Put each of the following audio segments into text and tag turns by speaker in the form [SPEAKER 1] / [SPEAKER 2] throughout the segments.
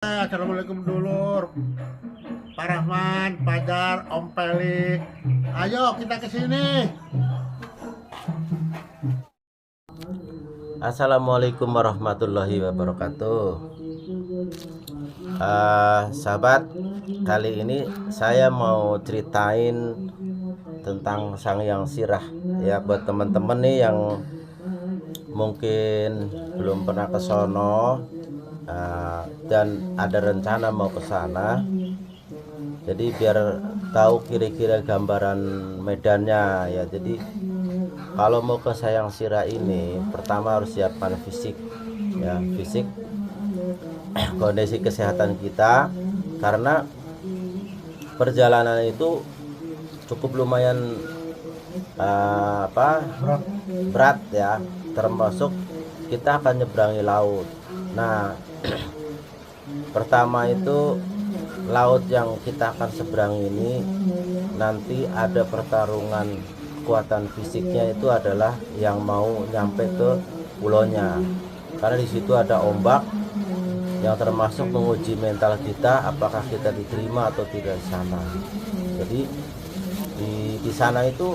[SPEAKER 1] Assalamualaikum dulur, Pak Rahman, Pajar, Om Peli. Ayo kita ke sini.
[SPEAKER 2] Assalamualaikum warahmatullahi wabarakatuh. Sahabat, kali ini saya mau ceritain tentang Sang Hyang Sirah ya, buat teman-teman nih yang mungkin belum pernah ke sono dan ada rencana mau ke sana. Jadi biar tahu kira-kira gambaran medannya ya. Jadi kalau mau ke Sang Hyang Sirah ini pertama harus siapkan fisik ya, fisik kondisi kesehatan kita, karena perjalanan itu cukup lumayan berat ya, termasuk kita akan nyeberangi laut. Nah, pertama itu laut yang kita akan seberang ini nanti ada pertarungan kekuatan fisiknya, itu adalah yang mau nyampe ke pulaunya, karena di situ ada ombak yang termasuk menguji mental kita, apakah kita diterima atau tidak di sana. Jadi di sana itu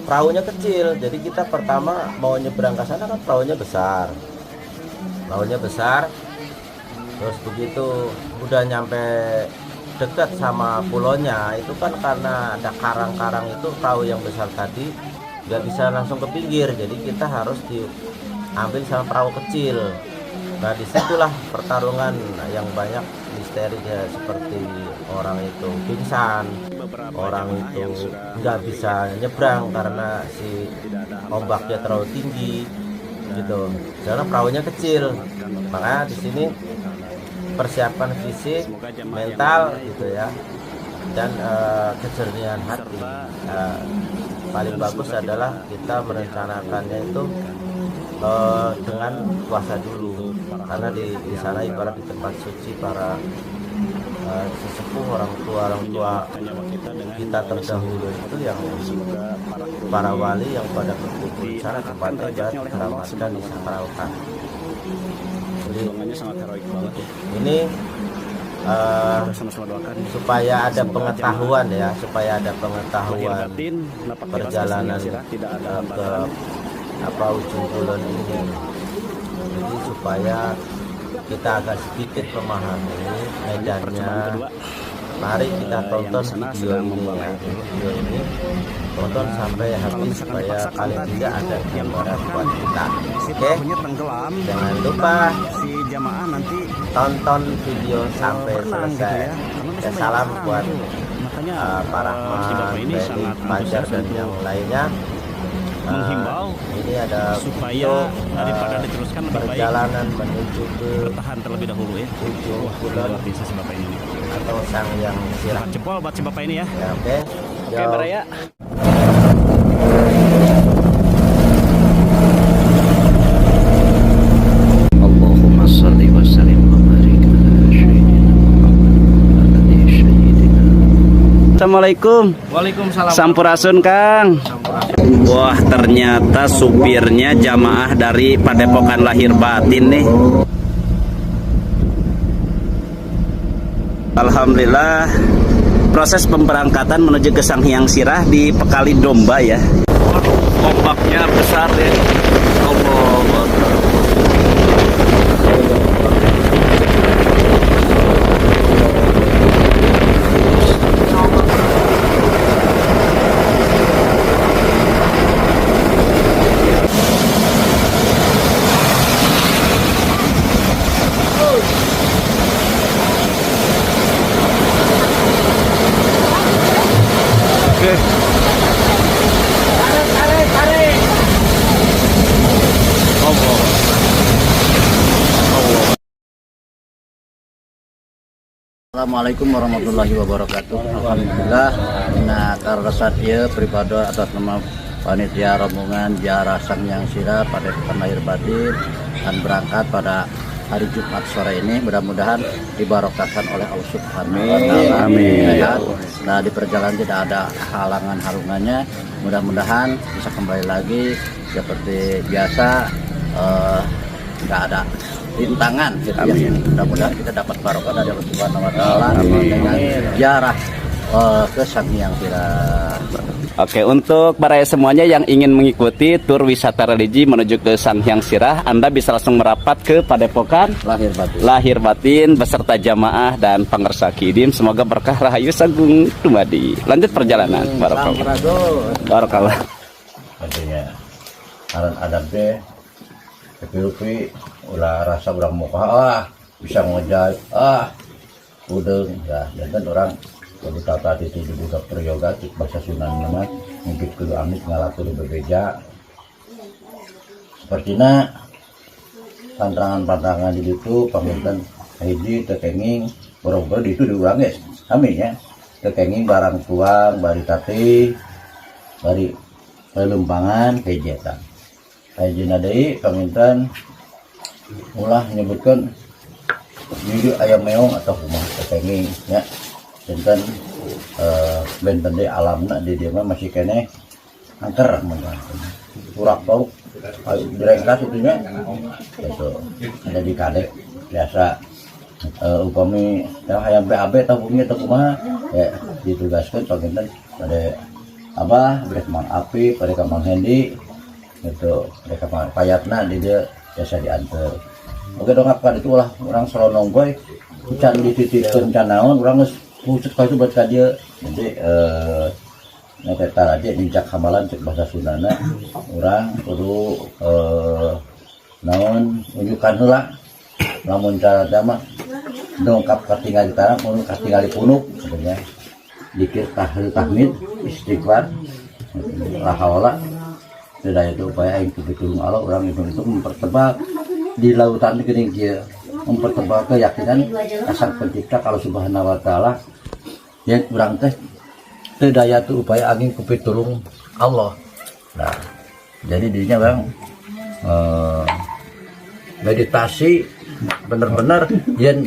[SPEAKER 2] perahunya kecil, jadi kita pertama mau nyebrang ke sana kan perahunya besar, terus begitu udah nyampe dekat sama pulaunya itu kan karena ada karang-karang, itu perahu yang besar tadi nggak bisa langsung ke pinggir, jadi kita harus diambil sama perahu kecil. Nah, disitulah pertarungan yang banyak misteri ya, seperti orang itu pingsan, orang itu nggak bisa nyebrang karena si ombaknya terlalu tinggi gitu, karena perahunya kecil. Makanya di sini persiapan fisik, mental gitu ya, dan kejernihan hati. Paling bagus adalah kita merencanakannya itu dengan puasa dulu, karena di sana ibarat di tempat suci para sesepuh, orang tua kita terdahulu itu, yang para wali yang pada berkumpul di sana, tempatnya ibarat dikeramatkan, disakralkan. Jadi ini supaya ada pengetahuan ya, supaya ada pengetahuan perjalanan ke ujung kulon ini. Jadi supaya kita agak sedikit memahami medannya, mari kita tonton video ini ya. Video ini tonton sampai habis supaya paling tidak ada gambaran buat kita. Oke, jangan lupa tonton video sampai selesai ya. Salam buat Pak Rahman, Beli, Pajar, dan yang lainnya. Ini ada
[SPEAKER 3] supaya daripada diteruskan lebih baik
[SPEAKER 2] perjalanan menuju ke
[SPEAKER 3] bertahan terlebih dahulu ya.
[SPEAKER 2] ujung kulon
[SPEAKER 3] Bisa si bapak ini
[SPEAKER 2] atau Sang Hyang Sirah.
[SPEAKER 3] jempol buat si bapak ini ya.
[SPEAKER 2] Oke,
[SPEAKER 3] Baraya.
[SPEAKER 4] Allahumma shalli wa sallim wa barik ala sayyidina Muhammad wa ala sayyidina.
[SPEAKER 3] Assalamualaikum.
[SPEAKER 4] Waalaikumsalam.
[SPEAKER 3] Sampurasun Kang. Wah, ternyata supirnya jamaah dari Padepokan Lahir Batin nih. Alhamdulillah, proses pemberangkatan menuju ke Sang Hyang Sirah di Pekali Domba ya. Ombaknya besar ya. Allah.
[SPEAKER 5] Assalamualaikum warahmatullahi wabarakatuh. Alhamdulillah, inna karasat ya pribadi atas nama panitia rombongan ziarah Sang Hyang Sirah Padepokan Lahir Batin dan berangkat pada hari Jumat sore ini. Mudah-mudahan dibarokahkan oleh Allah Subhanahu wa Ta'ala. Amin. Nah, di perjalanan tidak ada halangan harungannya. Mudah-mudahan bisa kembali lagi seperti biasa, nggak ada rintangan gitu ya. Mudah-mudahan kita dapat barokah dari Allah Subhanahu wa taala dengan ziarah ke Sang Hyang Sirah.
[SPEAKER 3] Oke, untuk para semuanya yang ingin mengikuti tur wisata religi menuju ke Sang Hyang Sirah, Anda bisa langsung merapat ke Padepokan Lahir Batin beserta jamaah dan pangersa Kidim. Semoga berkah rahayu sagung dumadi. Lanjut perjalanan. Barakallah.
[SPEAKER 5] Artinya aran adab deh kepirupi ulah rasa urang muka bisa ngojay udeng ya dan orang kalau tata itu juga peryoga bahasa Sunan nama mungkin kudu amit ngalakuin berbeda sepertinya pantangan-pantangan di itu pamintan hiji tekenging boro-boro di itu diurang guys amin ya tekenging barang tuang bari tati bari lempangan kegiatan hijina deui pamintan ulah menyebutkan jadi ayam meong atau kumaha tekenging ya dan benten di alamna di dia masih kene angker urak bau direngkas itunya itu ada di kadek biasa upami yang BAB atau bumi atau kumaha ya ditugaskan pakinten pada apa beri kemang api pada kemang hendi itu pada kemang payatna di dia biasa diantar oke dong apa itu lah orang selonong boy can dititipkan canaon orang pucuk itu buat dia jadi ngetetar aja dincak hamalan cek bahasa Sundana orang kudu naon unjukan heula lamun cara dama dongkap katingali tarang mun katingali punuk sebenarnya dikir tahlil tahmid istighfar la haula tidak itu upaya yang ditulung Allah orang itu mempertebal di lautan geuning kieu mempertebal keyakinan asal pencipta kalau Subhanahu wa taala yang kurang teh daya tuh upaya angin kupitulung Allah. Nah, jadi dirinya bang meditasi bener-bener yang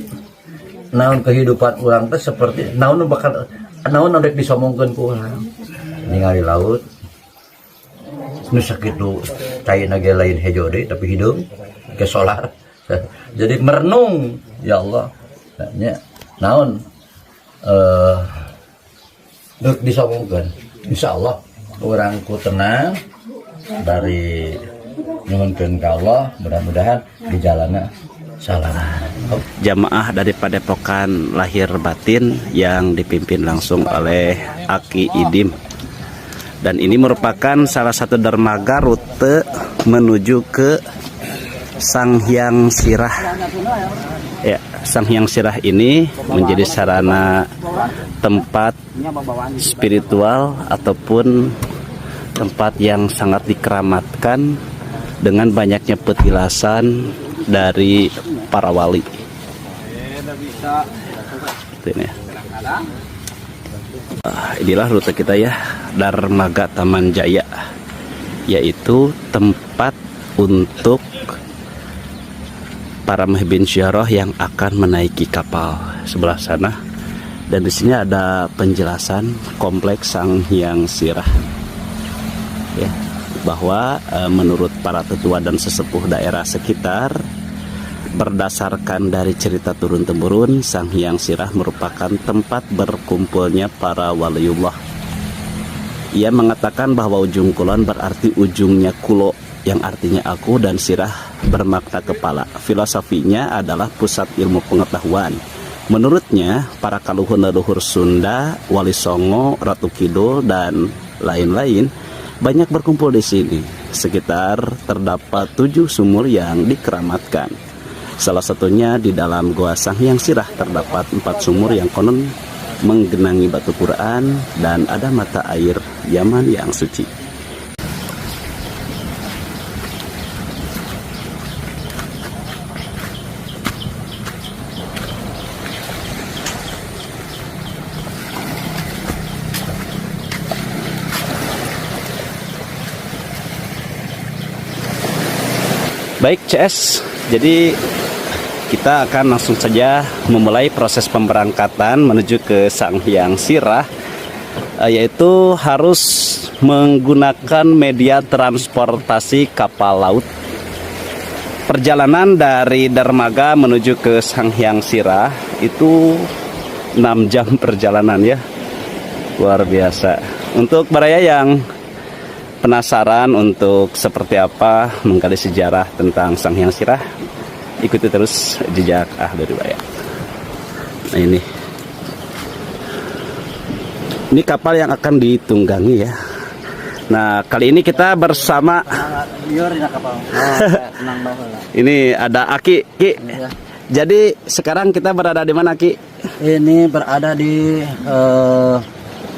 [SPEAKER 5] naon kehidupan orang teh seperti naon bakal naon rek disomongkeun ku urang. Ningali laut nu sakitu caina ge lain hejo deui tapi hideung ke solar. Jadi merenung ya Allah. Nya naon dek disomongkeun insyaallah urangku tenang dari nyuhunkeun ka Allah mudah-mudahan di jalanna salaman.
[SPEAKER 3] Jamaah dari Padepokan Lahir Batin yang dipimpin langsung oleh Aki Idim, dan ini merupakan salah satu dermaga rute menuju ke Sang Hyang Sirah. Ya, Sang Hyang Sirah ini menjadi sarana tempat spiritual ataupun tempat yang sangat dikeramatkan dengan banyaknya petilasan dari para wali. Ini. Inilah rute kita ya, Dermaga Taman Jaya, yaitu tempat untuk para muhibbin ziarah yang akan menaiki kapal sebelah sana. Dan di sini ada penjelasan kompleks Sang Hyang Sirah, ya, bahwa menurut para tetua dan sesepuh daerah sekitar, berdasarkan dari cerita turun-temurun, Sang Hyang Sirah merupakan tempat berkumpulnya para waliullah. Ia mengatakan bahwa ujung kulon berarti ujungnya kulo, yang artinya aku, dan sirah bermakna kepala. Filosofinya adalah pusat ilmu pengetahuan. Menurutnya, para kaluhur leluhur Sunda, Wali Songo, Ratu Kidul, dan lain-lain banyak berkumpul di sini. Sekitar terdapat 7 sumur yang dikeramatkan. Salah satunya di dalam Goa Sang Hyang Sirah terdapat 4 sumur yang konon menggenangi batu Quran dan ada mata air Yaman yang suci. Baik CS, jadi kita akan langsung saja memulai proses pemberangkatan menuju ke Sang Hyang Sirah, yaitu harus menggunakan media transportasi kapal laut. perjalanan dari dermaga menuju ke Sanghyang Sirah itu 6 jam perjalanan ya. Luar biasa. Untuk baraya yang penasaran untuk seperti apa menggali sejarah tentang Sanghyang Sirah, ikuti terus jejak ahli riwayat. Nah ini kapal yang akan ditunggangi ya. Nah kali ini kita bersama ini ada Aki. Ki. Jadi sekarang kita berada di mana, Ki?
[SPEAKER 5] Ini berada di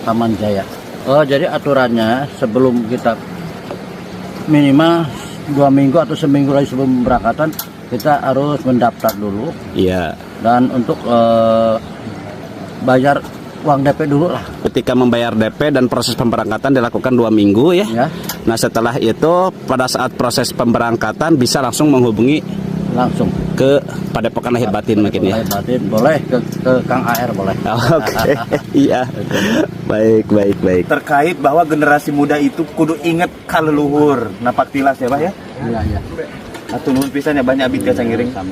[SPEAKER 5] Taman Jaya. Oh, jadi aturannya sebelum kita minimal 2 minggu atau seminggu lagi sebelum berangkatan kita harus mendaftar dulu.
[SPEAKER 3] Iya.
[SPEAKER 5] Dan untuk bayar uang DP dulu lah.
[SPEAKER 3] Ketika membayar DP dan proses pemberangkatan dilakukan 2 minggu ya.
[SPEAKER 5] Ya.
[SPEAKER 3] Nah setelah itu pada saat proses pemberangkatan bisa langsung menghubungi
[SPEAKER 5] Langsung
[SPEAKER 3] ke Padepokan Lahir Batin mungkin ya.
[SPEAKER 5] Lahir Batin boleh ke Kang AR boleh.
[SPEAKER 3] Oke. Iya. Baik.
[SPEAKER 6] Terkait bahwa generasi muda itu kudu inget kaleluhur napak tilas ya Pak ya.
[SPEAKER 5] Iya.
[SPEAKER 6] Atuh nuhun pisan ya banyak abdi tiasa ngiring.
[SPEAKER 5] Kami.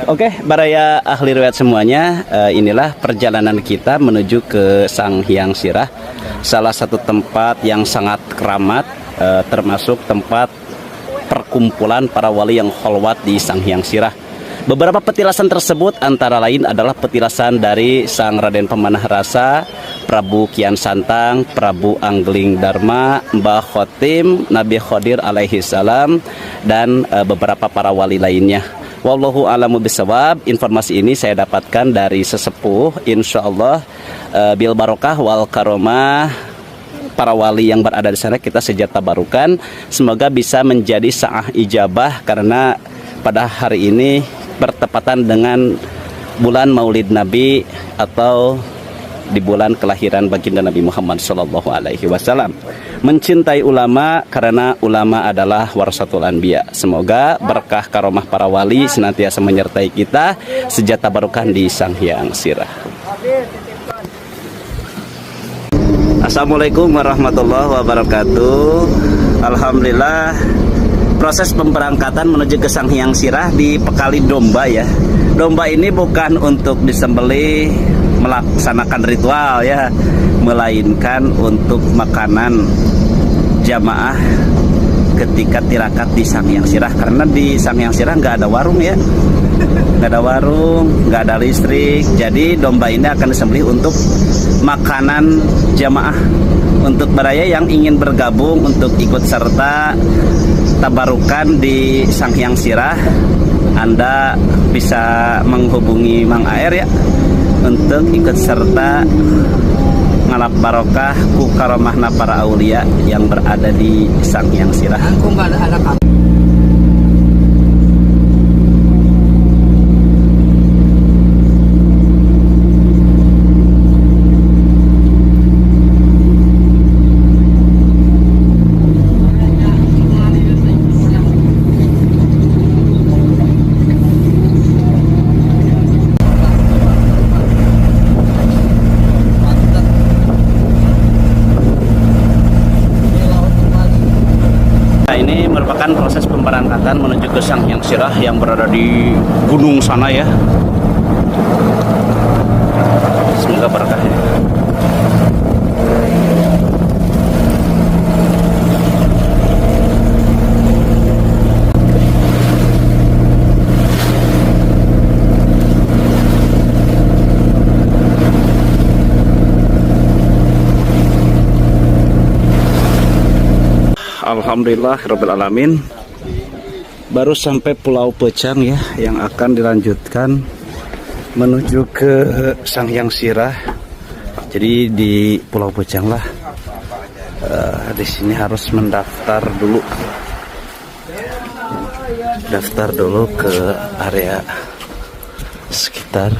[SPEAKER 3] Oke, baraya ahli riwayat semuanya, inilah perjalanan kita menuju ke Sanghyang Sirah, salah satu tempat yang sangat keramat, termasuk tempat perkumpulan para wali yang kholwat di Sanghyang Sirah. Beberapa petilasan tersebut antara lain adalah petilasan dari Sang Raden Pemanah Rasa, Prabu Kian Santang, Prabu Anggling Dharma, Mbah Khotim, Nabi Khodir alaihi salam, dan beberapa para wali lainnya. Wallahu a'lamu bisawab. Informasi ini saya dapatkan dari sesepuh, insyaallah bil barokah wal karomah para wali yang berada di sana kita sejata barukan. Semoga bisa menjadi sa'ah ijabah karena pada hari ini bertepatan dengan bulan Maulid Nabi atau di bulan kelahiran baginda Nabi Muhammad SAW. Mencintai ulama karena ulama adalah warasatul anbiya. Semoga berkah karomah para wali senantiasa menyertai kita, sejata barokah di Sanghyang Sirah. Assalamualaikum warahmatullahi wabarakatuh. Alhamdulillah, proses pemberangkatan menuju ke Sanghyang Sirah dibekali domba ya. Domba ini bukan untuk disembelih melaksanakan ritual ya, melainkan untuk makanan jamaah ketika tirakat di Sanghyang Sirah. Karena di Sanghyang Sirah nggak ada warung ya, nggak ada warung, nggak ada listrik. Jadi domba ini akan disembelih untuk makanan jamaah. Untuk baraya yang ingin bergabung untuk ikut serta tabarukan di Sanghyang Sirah, Anda bisa menghubungi Mang Aer ya untuk ikut serta ngalap barokah ku karomahna para aulia yang berada di Sanghyang Sirah. Ini merupakan proses pemberangkatan menuju ke Sanghyang Sirah yang berada di gunung sana ya. Semoga berkah ya. Alhamdulillahirrabbilalamin. Baru sampai Pulau Pecang ya, yang akan dilanjutkan menuju ke Sanghyang Sirah. Jadi di Pulau Pecang lah, di sini harus mendaftar dulu, daftar dulu ke area sekitar.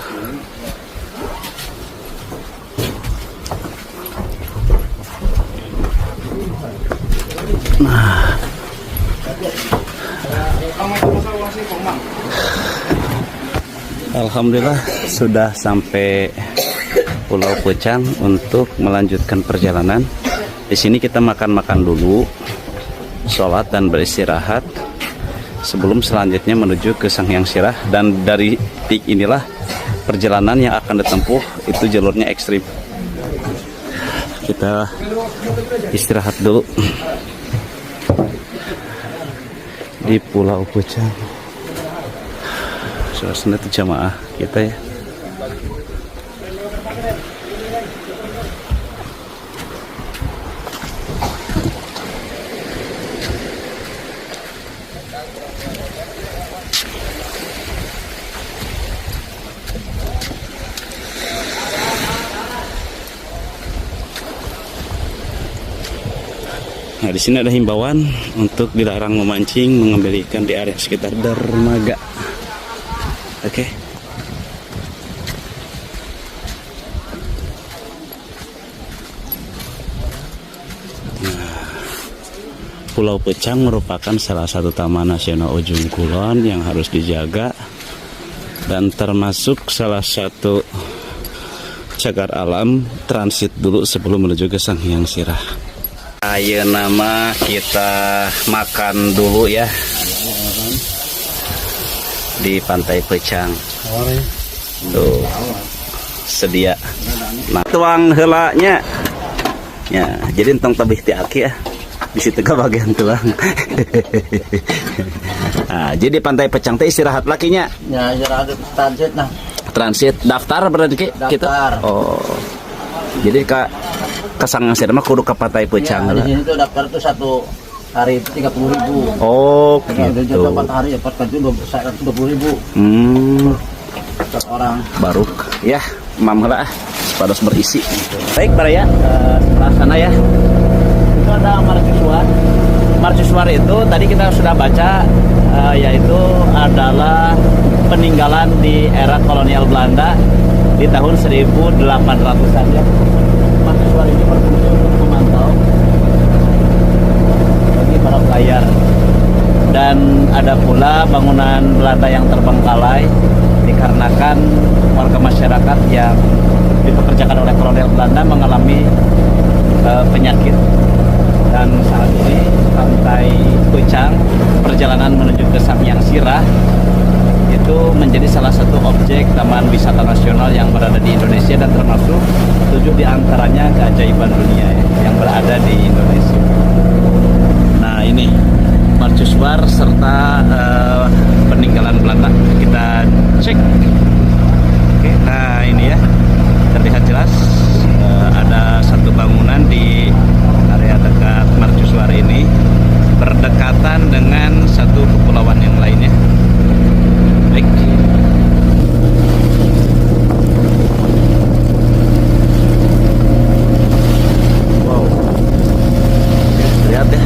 [SPEAKER 3] Nah, alhamdulillah sudah sampai Pulau Pecang untuk melanjutkan perjalanan. Di sini kita makan-makan dulu sholat dan beristirahat sebelum selanjutnya menuju ke Sanghyang Sirah. Dan dari titik inilah perjalanan yang akan ditempuh, itu jalurnya ekstrim. Kita istirahat dulu di Pulau Pucang. Suasana itu jamaah kita ya. Nah, di sini ada himbauan untuk dilarang memancing, mengambil ikan di area sekitar dermaga. Oke. Nah, Pulau Pucang merupakan salah satu taman nasional Ujung Kulon yang harus dijaga dan termasuk salah satu cagar alam transit dulu sebelum menuju ke Sanghyang Sirah. Ayo nama kita makan dulu ya di Pantai Pucang. Tuh sedia. Nah, tuang helanya. Ya, jadi entong tabih ti aki ya. Di situ ke bagian tuang. Nah, jadi Pantai Pucang teh istirahat lakinya.
[SPEAKER 5] Ya, istirahat transit nah.
[SPEAKER 3] Transit daftar berarti
[SPEAKER 5] Daftar.
[SPEAKER 3] kita. Oh. Jadi ke Sanghyang Sirah mah kudu ke Pantai Pucang.
[SPEAKER 5] Ya, di sini tuh daftar tuh 1 hari 30.000.
[SPEAKER 3] Oh,
[SPEAKER 5] Udah
[SPEAKER 3] gitu.
[SPEAKER 5] 4 hari ya 4 kali 20.000 per orang.
[SPEAKER 3] Baru ya mam heula pados berisi. Baik para ya, sebelah sana ya itu ada mercusuar. Mercusuar itu tadi kita sudah baca, yaitu adalah peninggalan di era kolonial Belanda di tahun 1800-an ya. Mercusuar ini berfungsi untuk memantau bagi para pelayar. Dan ada pula bangunan Belanda yang terbengkalai dikarenakan warga masyarakat yang dipekerjakan oleh kolonial Belanda mengalami penyakit. Dan saat ini Pantai Pucang perjalanan menuju ke Sanghyang Sirah itu menjadi salah satu objek taman wisata nasional yang berada di Indonesia dan termasuk 7 diantaranya keajaiban dunia ya, yang berada di Indonesia. Nah ini mercusuar serta peninggalan Belanda kita cek. Oke, nah ini ya terlihat jelas ada satu bangunan di area dekat mercusuar ini berdekatan dengan satu kepulauan yang lainnya. Baik. Wow. Lihat ya.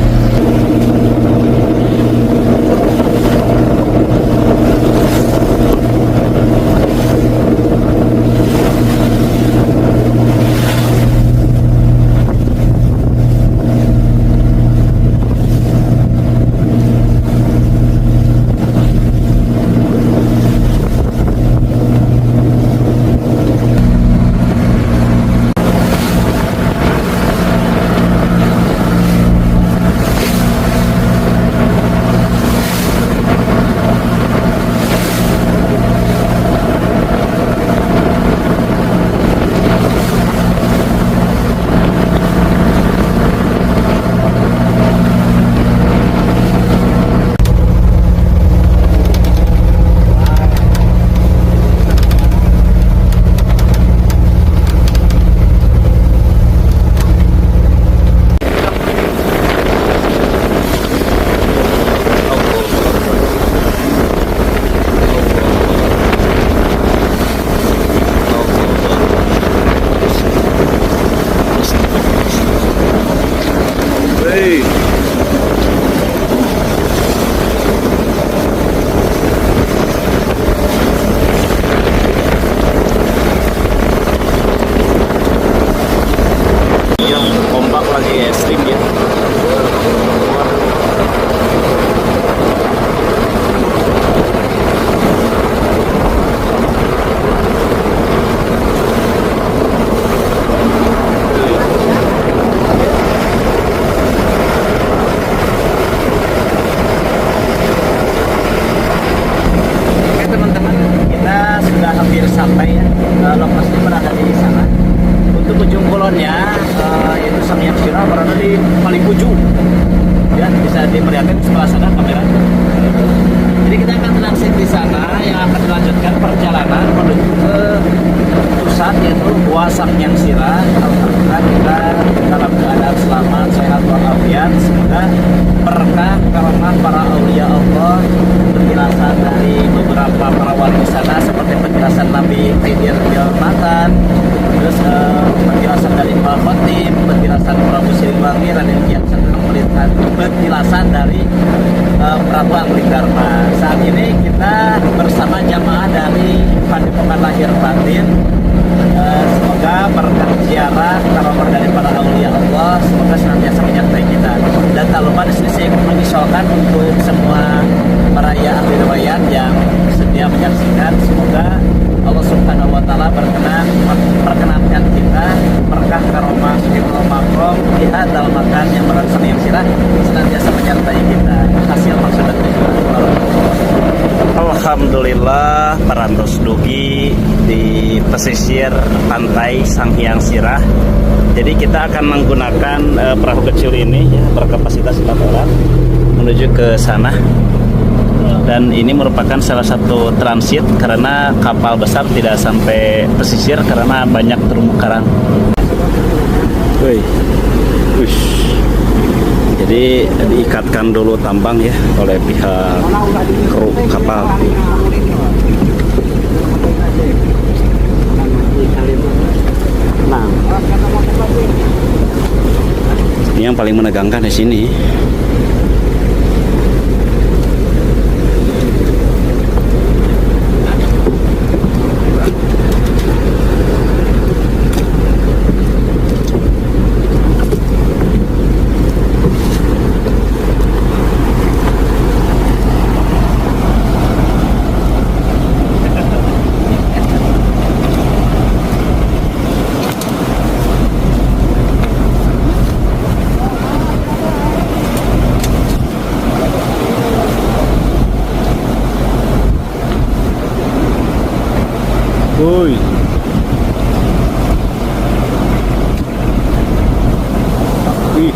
[SPEAKER 3] teman-teman, kita sudah hampir sampai ya. Lokasinya berada di sana. Untuk ujung kulonnya, itu Sang Hyang Sirah berada di paling ujung. Ya, bisa diperlihatkan sebelah sana kamera. Jadi kita akan transit di sana yang akan dilanjutkan perjalanan menuju ke pusat yaitu Gua Sang Hyang Sirah. Alhamdulillah kita dalam keadaan selamat, sehat walafiat. Semoga berkah karomah para aulia Allah, penjelasan dari beberapa para wali di sana seperti penjelasan Nabi Khidir Matan, terus penjelasan dari Mbak Khatib, penjelasan Prabu Siliwangi, Raden Kian Santang melihat penjelasan dari Prabu Anggridharma. Saat ini kita bersama jamaah dari Padepokan Lahir Batin. Semoga berkah ziarah karomah dari para aulia Allah semoga senantiasa menyertai kita. Dan tak lupa di sini saya mengisolkan untuk semua para ahli riwayat yang sedia menyaksikan. Semoga Allah Subhanahu wa taala perkenankan kita berkah karomah Sirul Makom di hadal makan yang berada Sang Hyang Sirah senantiasa menyertai kita. Hasil maksud dan tujuan. Alhamdulillah parantos dugi di pesisir pantai Sang Hyang Sirah. Jadi kita akan menggunakan perahu kecil ini ya, berkapasitas 4 orang menuju ke sana. Dan ini merupakan salah satu transit karena kapal besar tidak sampai pesisir karena banyak terumbu karang. Jadi diikatkan dulu tambang ya oleh pihak kru kapal. Ini yang paling menegangkan di sini. Woi. Wih.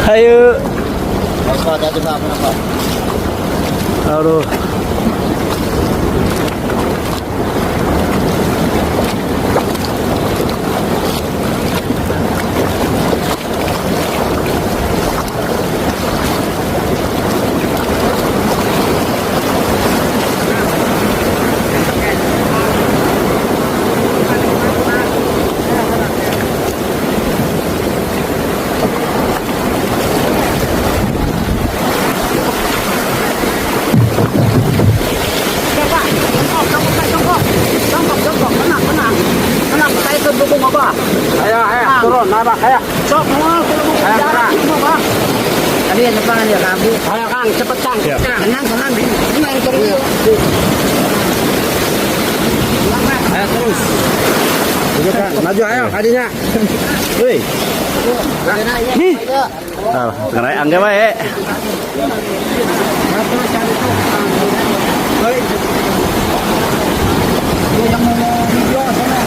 [SPEAKER 3] Ayo. Aduh.
[SPEAKER 5] Tadi yang depan ya kamu.
[SPEAKER 7] Ayo Kang, cepet Kang.
[SPEAKER 3] Ya.
[SPEAKER 5] Tenang, terus.
[SPEAKER 7] Ayo terus. Maju ayo kadinya.
[SPEAKER 3] Wih. Ngerai angge bae.
[SPEAKER 5] Yang mau video sana.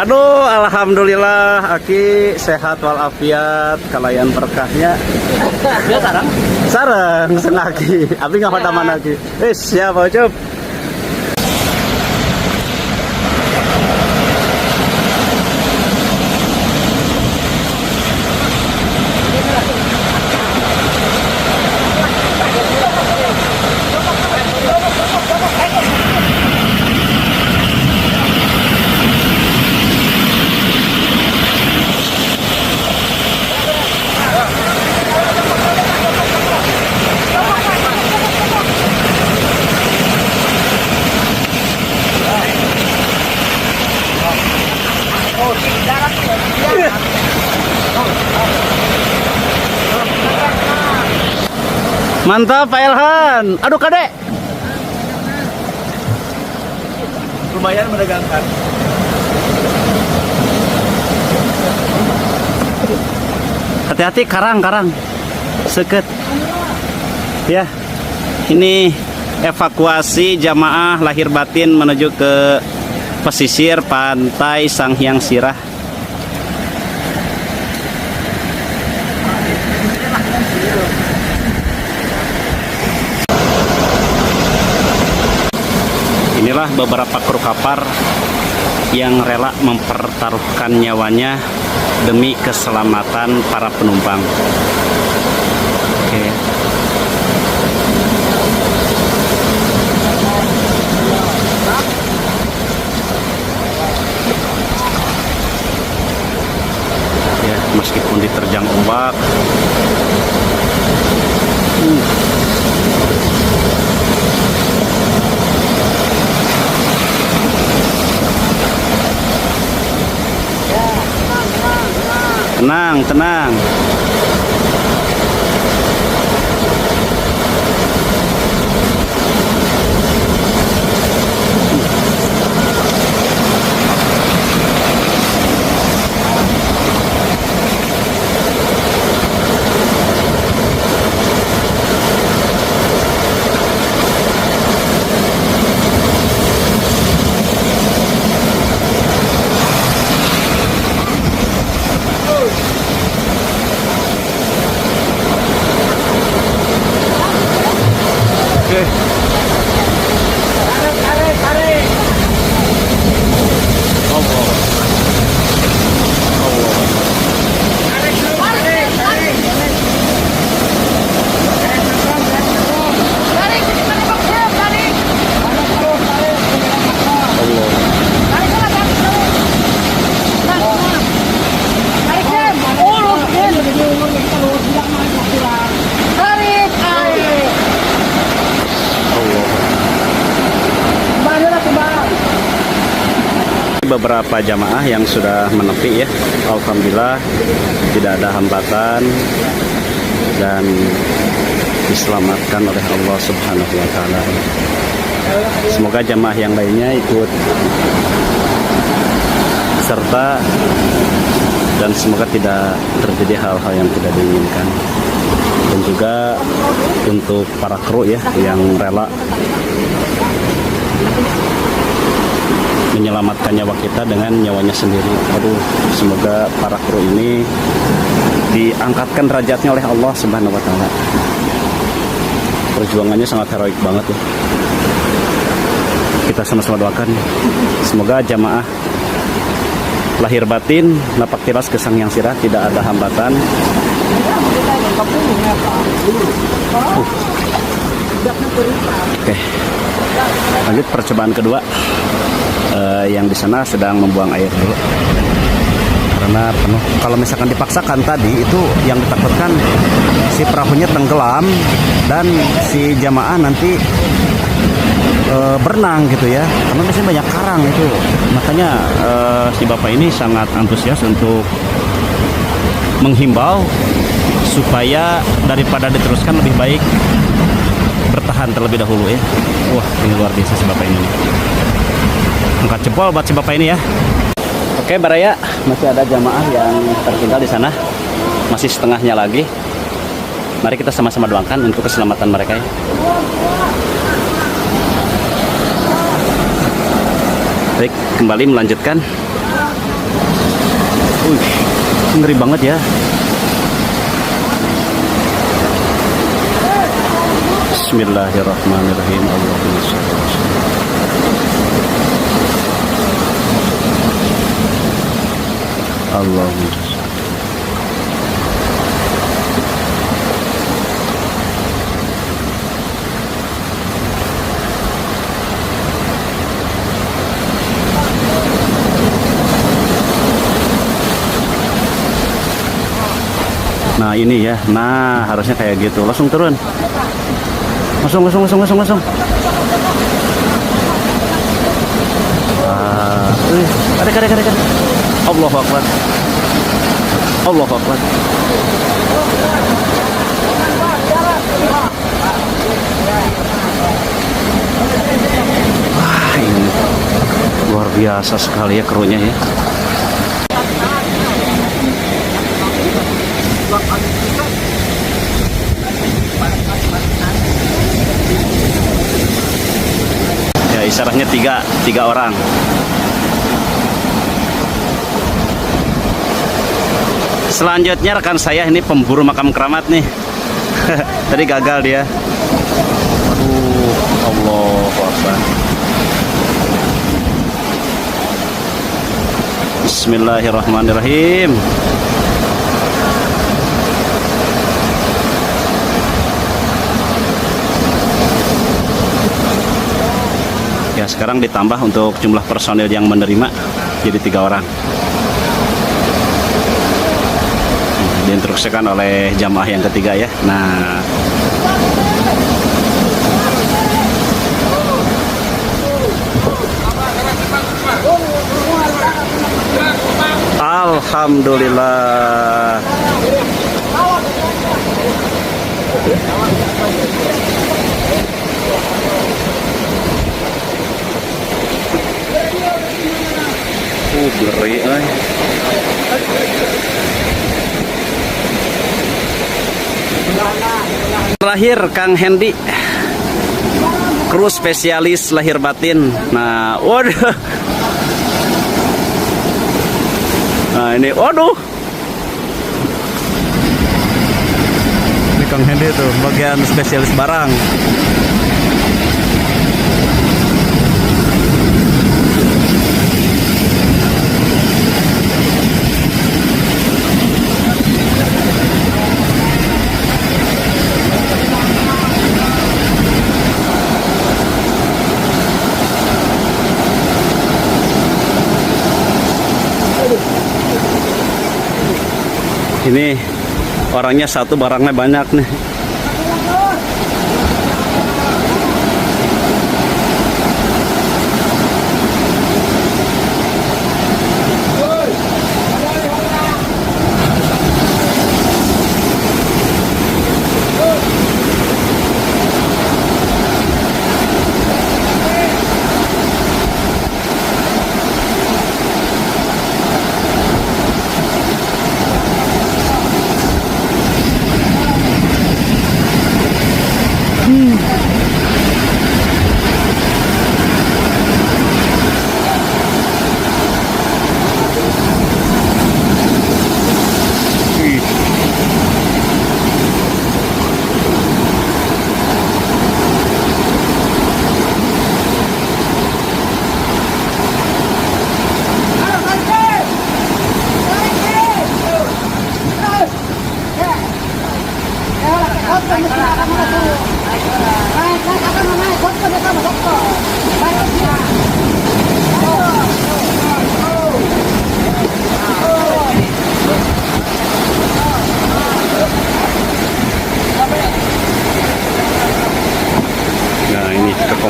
[SPEAKER 3] Aduh, alhamdulillah Aki sehat walafiat, kalayan berkahnya.
[SPEAKER 7] Ya sarang.
[SPEAKER 3] Sareng senaki. Abi nggak pada mana Aki. Siapa Ucup? Mantap Pak Elhan. Aduh Kadek.
[SPEAKER 6] Lumayan menegangkan.
[SPEAKER 3] Hati-hati karang. Seket. Ya. Ini evakuasi jamaah lahir batin menuju ke pesisir pantai Sanghyang Sirah. Inilah beberapa kru kapal yang rela mempertaruhkan nyawanya demi keselamatan para penumpang. Oke. Ya, meskipun diterjang ombak. Tenang. Beberapa jamaah yang sudah menepi ya, alhamdulillah tidak ada hambatan dan diselamatkan oleh Allah Subhanahu wa taala. Semoga jamaah yang lainnya ikut serta dan semoga tidak terjadi hal-hal yang tidak diinginkan. Dan juga untuk para kru ya yang rela menyelamatkan nyawa kita dengan nyawanya sendiri. Aduh, semoga para kru ini diangkatkan derajatnya oleh Allah Subhanahu wa taala. Perjuangannya sangat heroik banget ya. Kita sama-sama doakan semoga jamaah lahir batin napak tilas ke Sanghyang Sirah tidak ada hambatan. Oke. Lanjut percobaan kedua. Yang di sana sedang membuang air dulu. karena penuh. Kalau misalkan dipaksakan tadi itu yang ditakutkan si perahunya tenggelam dan si jamaah nanti berenang gitu ya, karena biasanya banyak karang itu. Makanya si bapak ini sangat antusias untuk menghimbau supaya daripada diteruskan lebih baik bertahan terlebih dahulu ya. Wah, ini luar biasa si bapak ini. Angkat jempol buat si bapak ini ya. Oke Baraya, masih ada jamaah yang tertinggal di sana, masih setengahnya lagi. Mari kita sama-sama doakan untuk keselamatan mereka ya. Baik, kembali melanjutkan. Ngeri banget ya. Bismillahirrahmanirrahim. Allahumma shalli wa sallim. Allahumma shalli. Nah ini ya, nah harusnya kayak gitu. Langsung turun. Langsung. Kadek. Allahu Akbar. Wah, ini luar biasa sekali ya krunya ya. Ya, isyaratnya tiga orang. Selanjutnya rekan saya ini pemburu makam keramat nih. Tadi gagal dia. Allahu Akbar. Bismillahirrahmanirrahim. Ya, sekarang ditambah untuk jumlah personil yang menerima jadi 3 orang. Diinstruksikan oleh jamaah yang ketiga ya. Nah, alhamdulillah. Ngeri ay. Terakhir Kang Hendy, kru spesialis lahir batin. Nah, waduh. Nah ini, waduh. Ini Kang Hendy tuh bagian spesialis barang. Ini orangnya satu, barangnya banyak nih.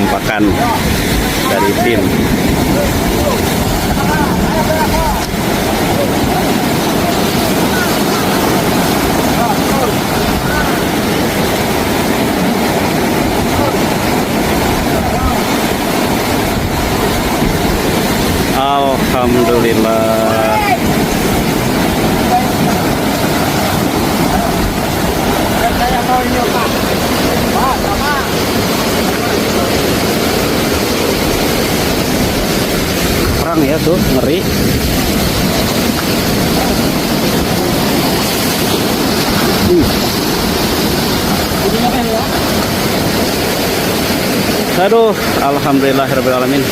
[SPEAKER 3] kekompakan dari tim. Alhamdulillah. Perang ya tuh, ngeri. Aduh, alhamdulillahirabbil alamin.